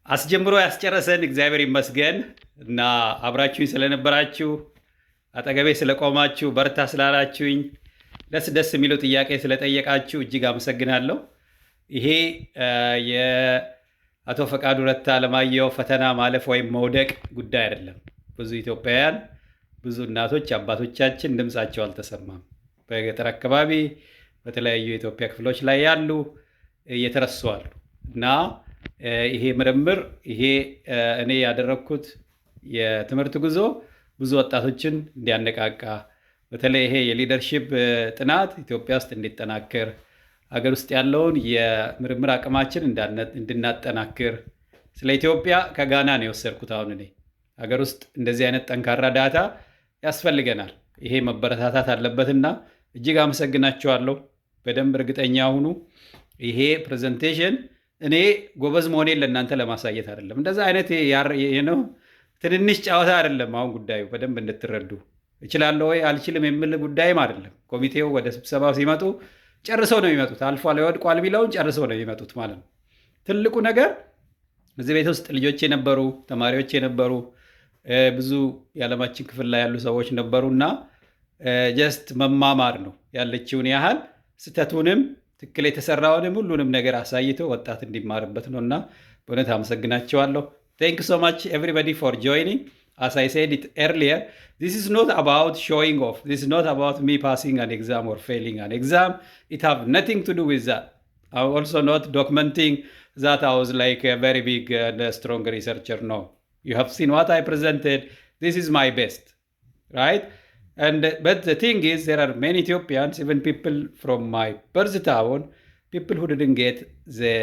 አስጀምሮ ያስጨረሰን እግዚአብሔር ይመስገን እና አብራችሁኝ ስለነበራችሁ አጠገቤ ስለቆማችሁ በርታ ስላላችሁኝ ደስ የሚለው ጥያቄ ስለጠየቃችሁ እጅግ አመሰግናለሁ። ይሄ የአቶ ፈቃዱ ረታ አለማየሁ ፈተና ማለፍ ወይም መውደቅ ጉዳይ አይደለም። ብዙ ኢትዮጵያውያን፣ ብዙ እናቶች፣ አባቶቻችን ድምፃቸው አልተሰማም። በገጠር አካባቢ በተለያዩ የኢትዮጵያ ክፍሎች ላይ ያሉ እየተረሱ አሉ እና ይሄ ምርምር ይሄ እኔ ያደረግኩት የትምህርት ጉዞ ብዙ ወጣቶችን እንዲያነቃቃ በተለይ ይሄ የሊደርሺፕ ጥናት ኢትዮጵያ ውስጥ እንዲጠናከር ሀገር ውስጥ ያለውን የምርምር አቅማችን እንድናጠናክር ስለ ኢትዮጵያ ከጋና ነው የወሰድኩት። አሁን እኔ ሀገር ውስጥ እንደዚህ አይነት ጠንካራ ዳታ ያስፈልገናል። ይሄ መበረታታት አለበትና እጅግ አመሰግናችኋለሁ። በደንብ እርግጠኛ ሁኑ። ይሄ ፕሬዘንቴሽን እኔ ጎበዝ መሆኔን ለእናንተ ለማሳየት አይደለም። እንደዛ አይነት ነው ትንንሽ ጨዋታ አይደለም። አሁን ጉዳዩ በደንብ እንድትረዱ እችላለሁ ወይ አልችልም የሚል ጉዳይም አይደለም። ኮሚቴው ወደ ስብሰባው ሲመጡ ጨርሰው ነው የሚመጡት። አልፏል ይወድቋል ቢለውን ጨርሰው ነው የሚመጡት ማለት ነው። ትልቁ ነገር እዚህ ቤት ውስጥ ልጆች የነበሩ ተማሪዎች የነበሩ ብዙ የዓለማችን ክፍል ላይ ያሉ ሰዎች ነበሩ እና ጀስት መማማር ነው ያለችውን ያህል ስተቱንም ትክክል የተሰራውንም ሁሉንም ነገር አሳይቶ ወጣት እንዲማርበት ነው እና በእውነት አመሰግናቸዋለሁ። Thank you so much everybody for joining. As I said it earlier, this is not about showing off. This is not about me passing an exam or failing an exam. It have nothing to do with that. I'm also not documenting that I was like a very big and strong researcher. No. You have seen what I presented. This is my best, right? But the thing is, there are many Ethiopians, even people from my birth town, people who didn't get the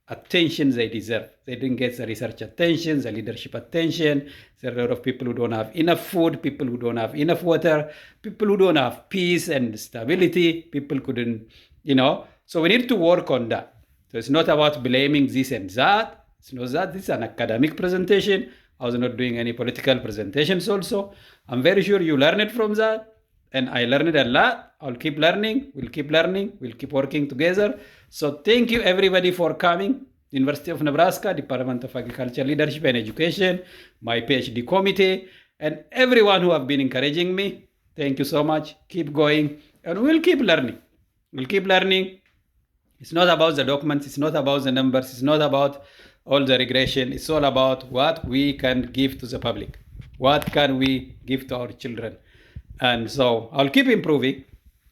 attention they deserve. They didn't get the research attention, the leadership attention. There are a lot of people who don't have enough food, people who don't have enough water, people who don't have peace and stability. People couldn't, So we need to work on that. So it's not about blaming this and that. It's not that. This is an academic presentation. I was not doing any political presentations also. I'm very sure you learn it from that. And I learned a lot. I'll keep learning. We'll keep learning. We'll keep working together. So thank you everybody for coming. University of Nebraska, Department of Agriculture, Leadership and Education, my PhD committee, and everyone who have been encouraging me. Thank you so much. Keep going. And we'll keep learning. We'll keep learning. It's not about the documents. It's not about the numbers. It's not about all the regression. It's all about what we can give to the public. What can we give to our children? And so I'll keep improving.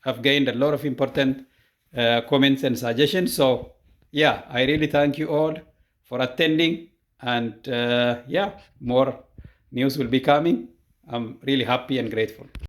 I've gained a lot of important comments and suggestions. So yeah, I really thank you all for attending. And more news will be coming. I'm really happy and grateful.